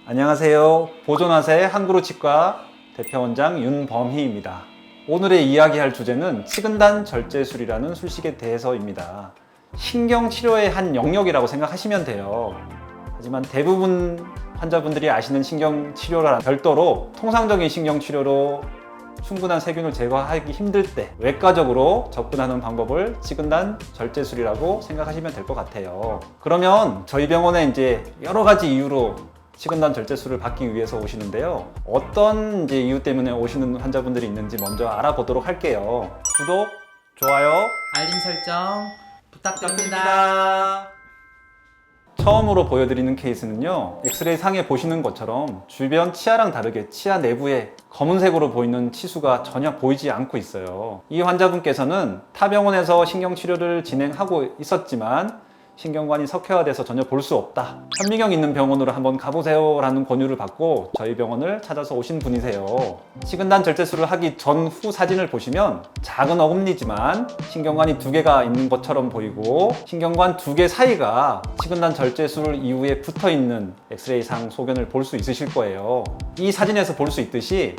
안녕하세요. 보존화세 한그루치과 대표원장 윤범희입니다. 오늘의 이야기할 주제는 치근단 절제술이라는 술식에 대해서입니다. 신경치료의 한 영역이라고 생각하시면 돼요. 하지만 대부분 환자분들이 아시는 신경치료랑 별도로 통상적인 신경치료로 충분한 세균을 제거하기 힘들 때 외과적으로 접근하는 방법을 치근단 절제술이라고 생각하시면 될 것 같아요. 그러면 저희 병원에 이제 여러 가지 이유로 치근단 절제술을 받기 위해서 오시는데요. 어떤 이유 때문에 오시는 환자분들이 있는지 먼저 알아보도록 할게요. 구독, 좋아요, 알림 설정 부탁드립니다. 처음으로 보여드리는 케이스는요, 엑스레이 상에 보시는 것처럼 주변 치아랑 다르게 치아 내부에 검은색으로 보이는 치수가 전혀 보이지 않고 있어요. 이 환자분께서는 타 병원에서 신경치료를 진행하고 있었지만 신경관이 석회화돼서 전혀 볼 수 없다, 현미경 있는 병원으로 한번 가보세요 라는 권유를 받고 저희 병원을 찾아서 오신 분이세요. 치근단 절제술을 하기 전후 사진을 보시면 작은 어금니지만 신경관이 두 개가 있는 것처럼 보이고 신경관 두 개 사이가 치근단 절제술 이후에 붙어있는 엑스레이상 소견을 볼 수 있으실 거예요. 이 사진에서 볼 수 있듯이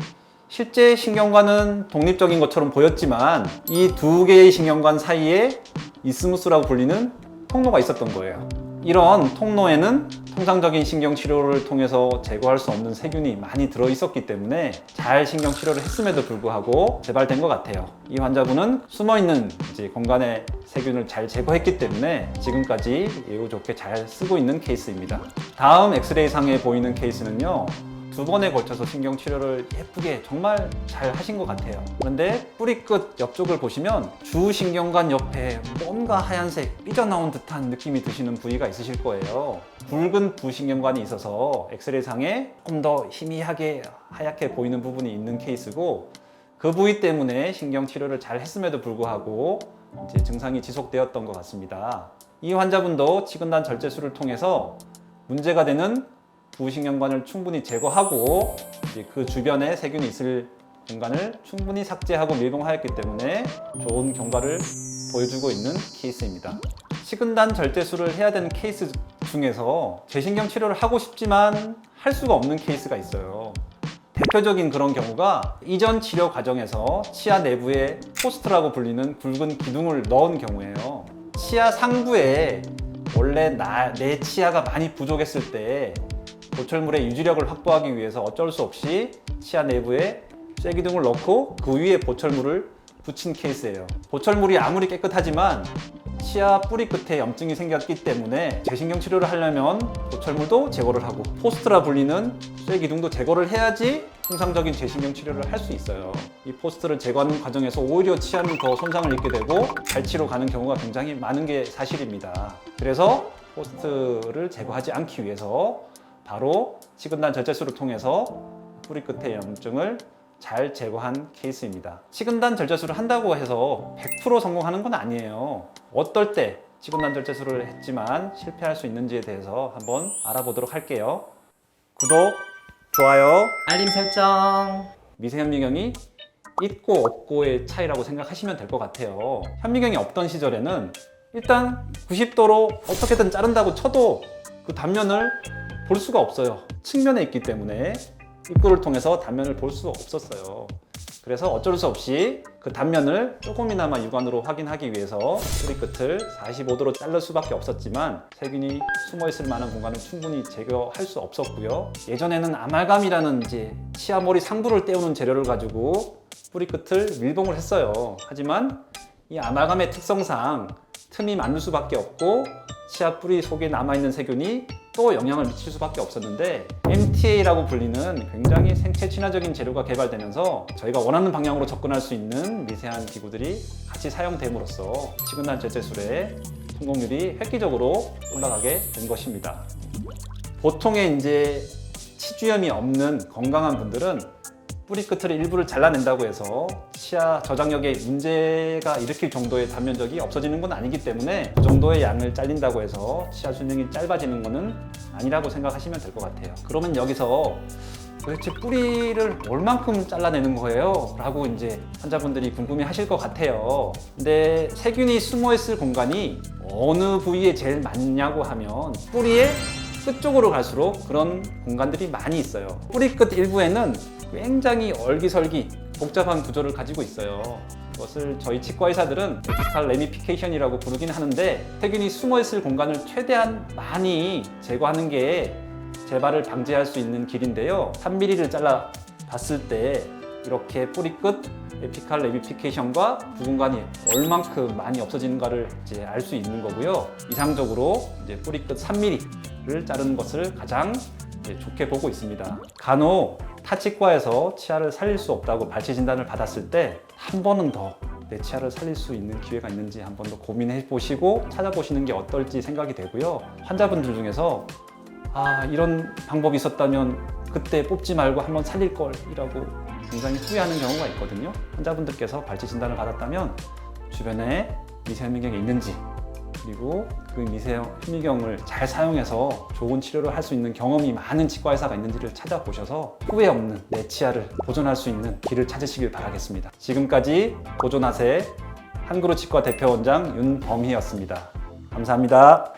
실제 신경관은 독립적인 것처럼 보였지만 이 두 개의 신경관 사이에 이스무스라고 불리는 통로가 있었던 거예요. 이런 통로에는 통상적인 신경치료를 통해서 제거할 수 없는 세균이 많이 들어있었기 때문에 잘 신경치료를 했음에도 불구하고 재발된 것 같아요. 이 환자분은 숨어있는 공간의 세균을 잘 제거했기 때문에 지금까지 예우 좋게 잘 쓰고 있는 케이스입니다. 다음 엑스레이 상에 보이는 케이스는요, 두 번에 걸쳐서 신경치료를 예쁘게 정말 잘 하신 것 같아요. 그런데 뿌리끝 옆쪽을 보시면 주신경관 옆에 뭔가 하얀색 삐져나온 듯한 느낌이 드시는 부위가 있으실 거예요. 붉은 부신경관이 있어서 엑스레이 상에 조금 더 희미하게 하얗게 보이는 부분이 있는 케이스고, 그 부위 때문에 신경치료를 잘 했음에도 불구하고 증상이 지속되었던 것 같습니다. 이 환자분도 치근단 절제술을 통해서 문제가 되는 부신경관을 충분히 제거하고 그 주변에 세균이 있을 공간을 충분히 삭제하고 밀봉하였기 때문에 좋은 경과를 보여주고 있는 케이스입니다. 치근단 절제술을 해야 되는 케이스 중에서 재신경 치료를 하고 싶지만 할 수가 없는 케이스가 있어요. 대표적인 그런 경우가 이전 치료 과정에서 치아 내부에 포스트라고 불리는 굵은 기둥을 넣은 경우예요. 치아 상부에 원래 내 치아가 많이 부족했을 때 보철물의 유지력을 확보하기 위해서 어쩔 수 없이 치아 내부에 쇠기둥을 넣고 그 위에 보철물을 붙인 케이스예요. 보철물이 아무리 깨끗하지만 치아 뿌리 끝에 염증이 생겼기 때문에 재신경 치료를 하려면 보철물도 제거를 하고 포스트라 불리는 쇠기둥도 제거를 해야지 통상적인 재신경 치료를 할 수 있어요. 이 포스트를 제거하는 과정에서 오히려 치아는 더 손상을 입게 되고 발치로 가는 경우가 굉장히 많은 게 사실입니다. 그래서 포스트를 제거하지 않기 위해서 바로 치근단 절제술을 통해서 뿌리 끝의 염증을 잘 제거한 케이스입니다. 치근단 절제술을 한다고 해서 100% 성공하는 건 아니에요. 어떨 때 치근단 절제술을 했지만 실패할 수 있는지에 대해서 한번 알아보도록 할게요. 구독, 좋아요, 알림 설정. 미세현미경이 있고 없고의 차이라고 생각하시면 될 것 같아요. 현미경이 없던 시절에는 일단 90도로 어떻게든 자른다고 쳐도 그 단면을 볼 수가 없어요. 측면에 있기 때문에 입구를 통해서 단면을 볼 수 없었어요. 그래서 어쩔 수 없이 그 단면을 조금이나마 육안으로 확인하기 위해서 뿌리 끝을 45도로 자를 수밖에 없었지만 세균이 숨어있을 만한 공간을 충분히 제거할 수 없었고요. 예전에는 아말감이라는 치아 머리 상부를 떼우는 재료를 가지고 뿌리 끝을 밀봉을 했어요. 하지만 이 아말감의 특성상 틈이 많을 수밖에 없고 치아 뿌리 속에 남아있는 세균이 또 영향을 미칠 수밖에 없었는데 MTA라고 불리는 굉장히 생체 친화적인 재료가 개발되면서 저희가 원하는 방향으로 접근할 수 있는 미세한 기구들이 같이 사용됨으로써 치근단 절제술의 성공률이 획기적으로 올라가게 된 것입니다. 보통의 치주염이 없는 건강한 분들은 뿌리 끝을 일부를 잘라낸다고 해서 치아 저장력에 문제가 일으킬 정도의 단면적이 없어지는 건 아니기 때문에 그 정도의 양을 잘린다고 해서 치아 수명이 짧아지는 것은 아니라고 생각하시면 될 것 같아요. 그러면 여기서 도대체 뿌리를 얼만큼 잘라내는 거예요? 라고 환자분들이 궁금해 하실 것 같아요. 근데 세균이 숨어있을 공간이 어느 부위에 제일 많냐고 하면 뿌리에 끝쪽으로 갈수록 그런 공간들이 많이 있어요. 뿌리 끝 일부에는 굉장히 얼기설기 복잡한 구조를 가지고 있어요. 이것을 저희 치과 의사들은 에피칼 레미피케이션이라고 부르긴 하는데 세균이 숨어있을 공간을 최대한 많이 제거하는 게 재발을 방지할 수 있는 길인데요. 3mm를 잘라 봤을 때 이렇게 뿌리 끝 에피칼 레미피케이션과 부공간이 얼만큼 많이 없어지는가를 이제 알 수 있는 거고요. 이상적으로 이제 뿌리 끝 3mm를 자르는 것을 가장 좋게 보고 있습니다. 간혹 타치과에서 치아를 살릴 수 없다고 발치 진단을 받았을 때 한 번은 더 내 치아를 살릴 수 있는 기회가 있는지 한 번 더 고민해 보시고 찾아보시는 게 어떨지 생각이 되고요. 환자분들 중에서 이런 방법이 있었다면 그때 뽑지 말고 한번 살릴 걸이라고 굉장히 후회하는 경우가 있거든요. 환자분들께서 발치 진단을 받았다면 주변에 미세현미경이 있는지, 그리고 그 미세현미경을 잘 사용해서 좋은 치료를 할 수 있는 경험이 많은 치과 의사가 있는지를 찾아보셔서 후회 없는 내 치아를 보존할 수 있는 길을 찾으시길 바라겠습니다. 지금까지 보존하세 한그루치과 대표원장 윤범희였습니다. 감사합니다.